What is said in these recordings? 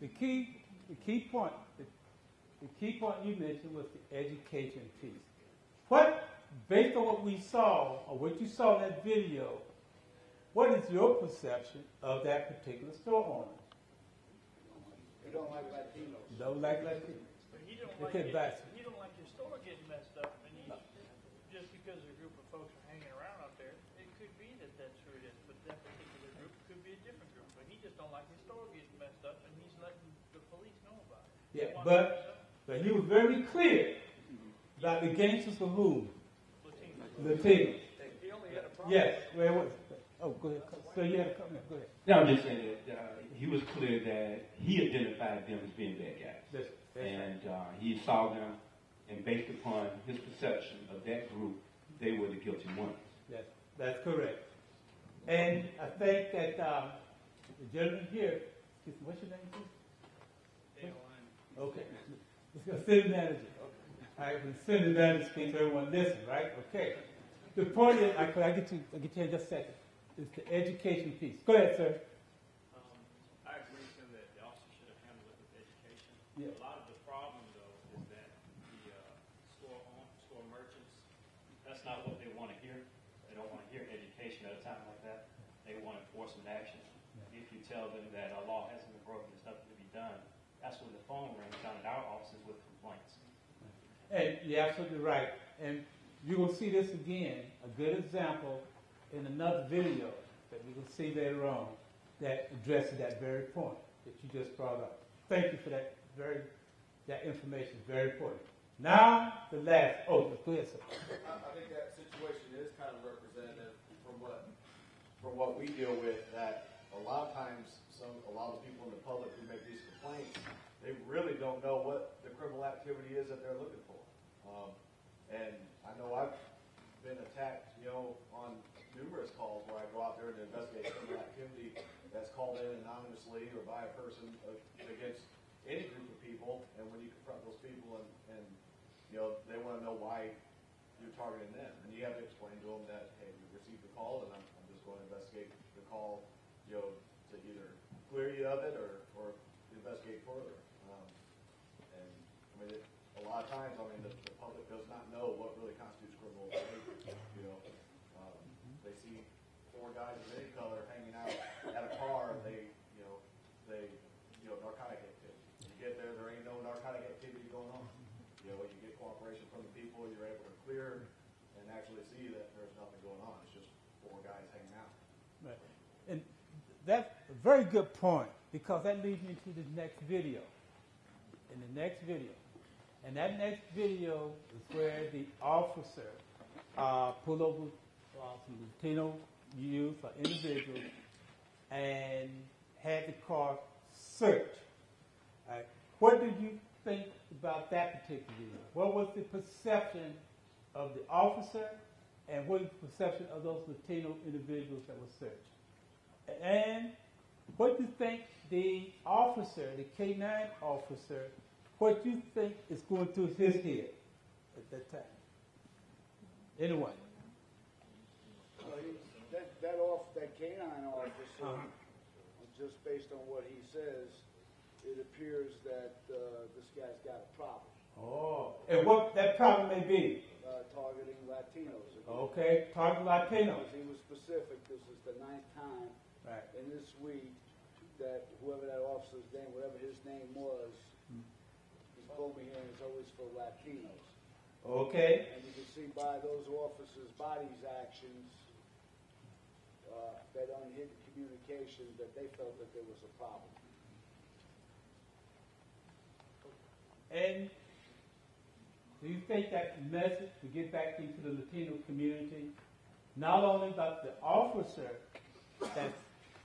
The key point you mentioned was the education piece. What, based on what we saw, or what you saw in that video, what is your perception of that particular store owner? You don't like Latinos. You don't like Latinos. But he don't like his store getting messed up, and just because a group of folks are hanging around out there, it could be that that's who it is. But that particular group could be a different group. But he just don't like his store getting messed up, and he's letting the police know about it. Yeah, but he was very clear about the gangsters for whom? Latinos. He only had a problem. Yes. Where was it? Oh, go ahead. So you had a comment. Go ahead. No, I'm just saying that he was clear that he identified them as being bad guys. He saw them, and based upon his perception of that group, they were the guilty ones. That's correct. And I think that the gentleman here, what's your name, please? Okay. The city manager. All right, when the city manager speaks, everyone listen, right? Okay. The point is, I'll get to you in just a second. It's the education piece. Go ahead, sir. I agree with him that the officer should have handled it with education. Yeah. A lot of the problem, though, is that the store merchants, that's not what they want to hear. They don't want to hear education at a time like that. They want enforcement action. Yeah. If you tell them that a law hasn't been broken, there's nothing to be done, that's when the phone rings down at our offices with complaints. And you're absolutely right. And you will see this again, a good example in another video that we will see later on that addresses that very point that you just brought up. Thank you for that information, very important. Now, the last, go ahead, sir. I think that situation is kind of representative from what we deal with, that a lot of times a lot of people in the public who make these complaints, they really don't know what the criminal activity is that they're looking for. And I know I've been attacked, on numerous calls where I go out there to investigate criminal activity that's called in anonymously or by a person against any group of people. And when you confront those people and they want to know why you're targeting them, and you have to explain to them that, hey, we received the call, and I'm just going to investigate the call, to either clear you of it or investigate further. And I mean, a lot of times, the public does not know what really constitutes criminal behavior. They see four guys of any color hanging out at a car. They narcotic activity. You get there ain't no narcotic activity going on. You get cooperation from the people. You're able to clear and actually see that there's nothing going on. It's just four guys hanging out. Right. And that's a very good point, because that leads me to the next video. In the next video. And that next video is where the officer pulled over some Latino youth or individuals and had the car searched. Right. What did you think about that particular video? What was the perception of the officer, and what was the perception of those Latino individuals that were searched? And what do you think the officer, the K-9 officer, what do you think is going through his head at that time? Anyone? That K-9 officer, just based on what he says, it appears that this guy's got a problem. Oh, and what that problem may be? Targeting Latinos. Okay, targeting Latinos. He was specific. This is the 9th time in this week that whoever that officer's name, whatever his name was, he's told me here, and it's always for Latinos. Okay. And you can see by those officers' bodies actions that unhid communication that they felt that there was a problem. And do you think that message to get back into the Latino community, not only about the officer that's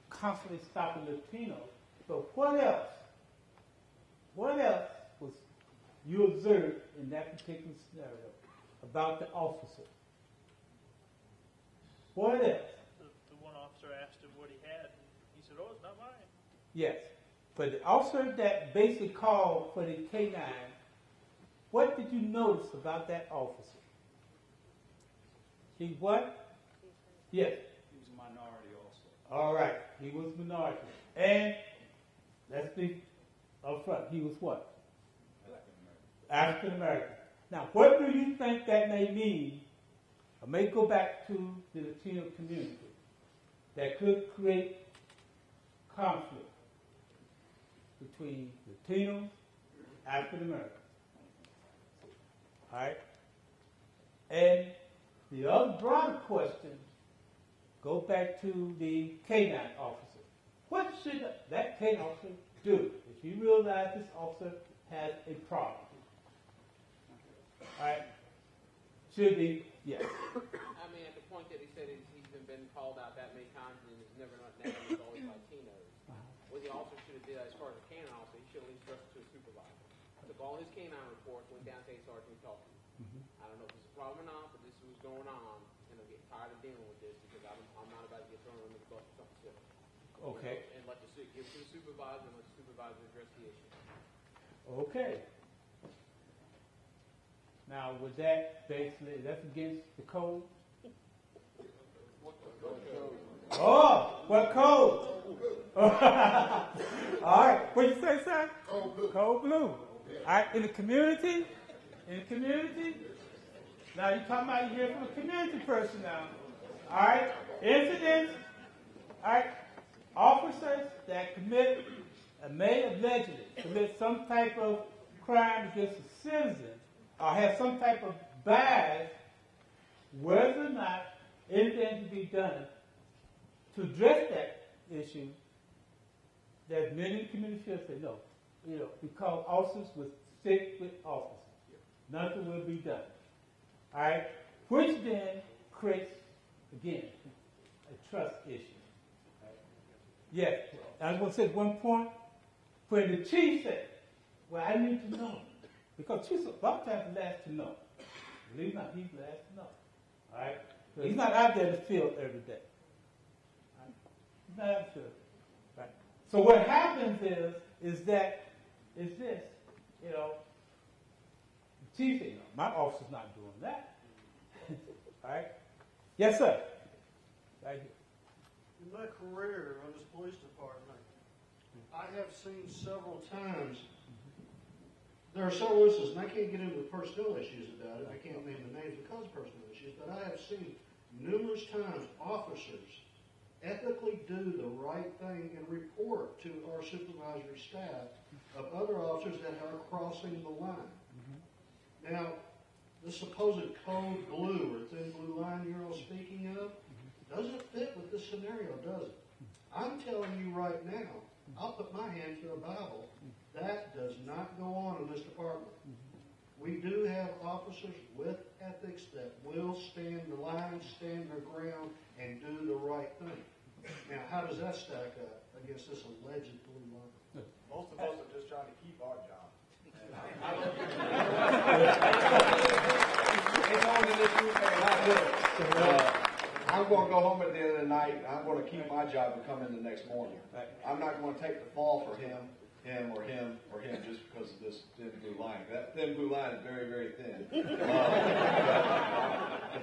constantly stopping Latinos, but what else? What else was you observed in that particular scenario about the officer? What else? The one officer asked him what he had, and he said, "Oh, it's not mine." Yes, but the officer that basically called for the K-9, what did you notice about that officer? He what? Yes. He was a minority also. All right, he was minority. And let's be up front, he was what? African American. Now, what do you think that may mean, or may go back to the Latino community, that could create conflict between Latinos and African Americans? All right? And the other broader question goes back to the K-9 officer. What should that K-9 officer do if you realize this officer has a problem? All right? Should he? Yes. I mean, at the point that he said he's been called out that many times and it's never was always Latinos. What the officer should have did as far as a canine officer, he should have at least trusted to a supervisor. Took all his canine reports, went down to a sergeant and talked to him. I don't know if it's a problem or not, but this is what's going on, and I'm getting tired of dealing with this because I'm not about to get thrown under the bus for something silly. Okay. And let the give it to the supervisor and let the supervisor address the issue. Okay. Now, would that basically, that's against the code? Oh, what code? All right. What you say, sir? Code blue. Code blue. All right. In the community? In the community? Now, you're talking about you hear from a community person now. All right. Incidents. All right. Officers that commit, may allegedly commit some type of crime against a citizen or have some type of bias, whether or not anything to be done to address that issue, that many in the community should say no. Because officers will stick with officers. Nothing will be done. All right? Which then creates, again, a trust issue. Yes, I was going to say one point. When the chief said, well, I need to know. Because chiefs a lot of times last to know. Believe it or not, he's last to know. All right? So he's not out there in the field every day. Right? He's not out in the field. Right? So what happens is this, the chief said, my officer's not doing that. All right? Yes, sir. Right here. In my career on this police department, I have seen several times, there are several instances, and I can't get into the personnel issues about it, I can't name the names because of personnel issues, but I have seen numerous times officers ethically do the right thing and report to our supervisory staff of other officers that are crossing the line. Now, the supposed code blue or thin blue line you're all speaking of doesn't fit with this scenario, does it? I'm telling you right now, I'll put my hand to the Bible, that does not go on in this department. We do have officers with ethics that will stand the line, stand their ground, and do the right thing. Now, how does that stack up against this alleged blue line? Most of us are just trying to keep our job. It's on in this group, I'm going to go home at the end of the night. I'm going to keep my job and come in the next morning. I'm not going to take the fall for him just because of this thin blue line. That thin blue line is very, very thin.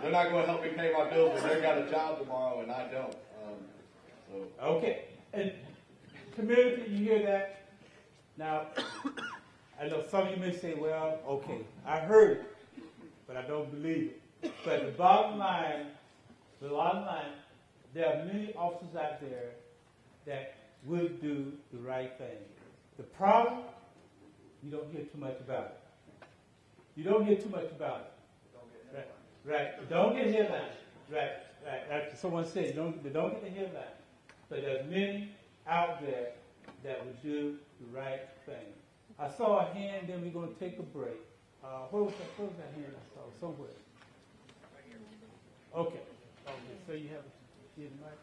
They're not going to help me pay my bills because they've got a job tomorrow and I don't. Okay. And community, you hear that? Now, I know some of you may say, well, okay, I heard it, but I don't believe it. But the bottom line, there are many officers out there that would do the right thing. The problem, you don't hear too much about it. You don't hear too much about it. Right. Don't get headlines. Right. After someone said, they don't get the headline. But there's many out there that would do the right thing. I saw a hand, then we're going to take a break. Where was that hand I saw? Somewhere. Okay. So you have a mic?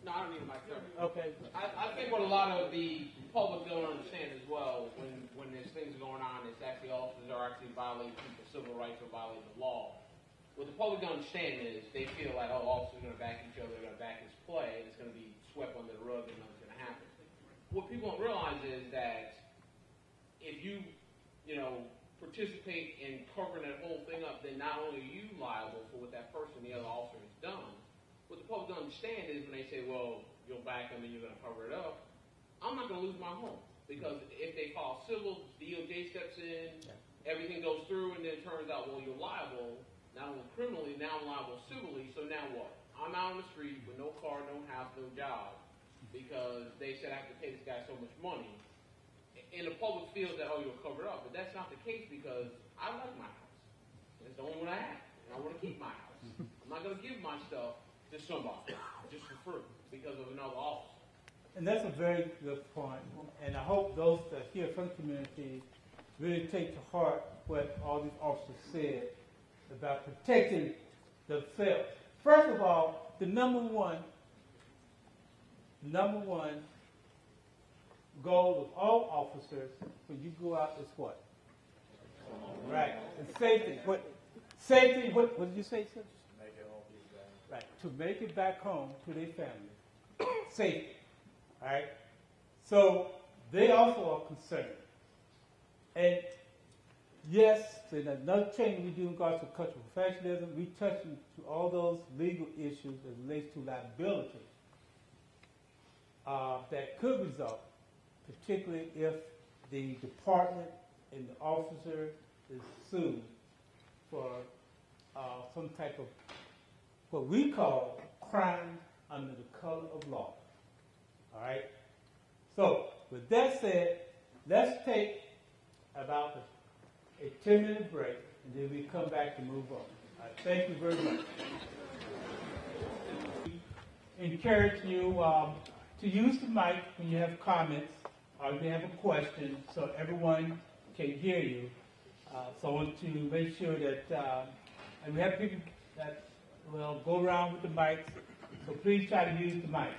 No, I don't need a mic. Okay. I think what a lot of the public don't understand as well, when there's things going on, it's actually officers are actually violating people's civil rights or violating the law. What the public don't understand is they feel like, officers are going to back each other, they're going to back his play, and it's going to be swept under the rug and nothing's going to happen. What people don't realize is that if you participate in covering that whole thing up, then not only are you liable for what that person, the other officer, has done. What the public don't understand is when they say, well, you'll back them and you're going to cover it up, I'm not going to lose my home. Because if they file civil, DOJ steps in, everything goes through, and then it turns out, well, you're liable, not only criminally, now I'm liable civilly, so now what? I'm out on the street with no car, no house, no job, because they said I have to pay this guy so much money. And the public feels that, oh, you're covered up, but that's not the case because I like my house. It's the only one I have, and I want to keep my house. I'm not going to give my stuff to somebody just for free because of another officer. And that's a very good point. And I hope those that hear from the community really take to heart what all these officers said about protecting themselves. First of all, the number one goal of all officers when you go out is what? Right. And safety. Safety, what did you say, sir? Make it home, right. To make it back home to their family. Safety. All right? So they also are concerned. And yes, in another training we do in regards to cultural professionalism, we touch into all those legal issues that relates to liability that could result, particularly if the department and the officer is sued for some type of what we call crime under the color of law. All right? So, with that said, let's take about a 10-minute break, and then we come back to move on. All right, thank you very much. Encourage you to use the mic when you have comments or if you have a question so everyone can hear you. So I want to make sure that, and we have people that will go around with the mics, so please try to use the mic.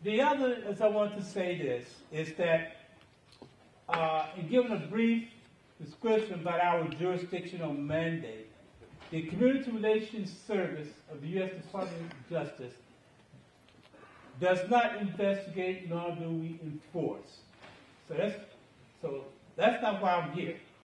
The other, as I want to say this, is that in giving a brief description about our jurisdictional mandate, the Community Relations Service of the U.S. Department of Justice does not investigate nor do we enforce. So that's not why I'm here.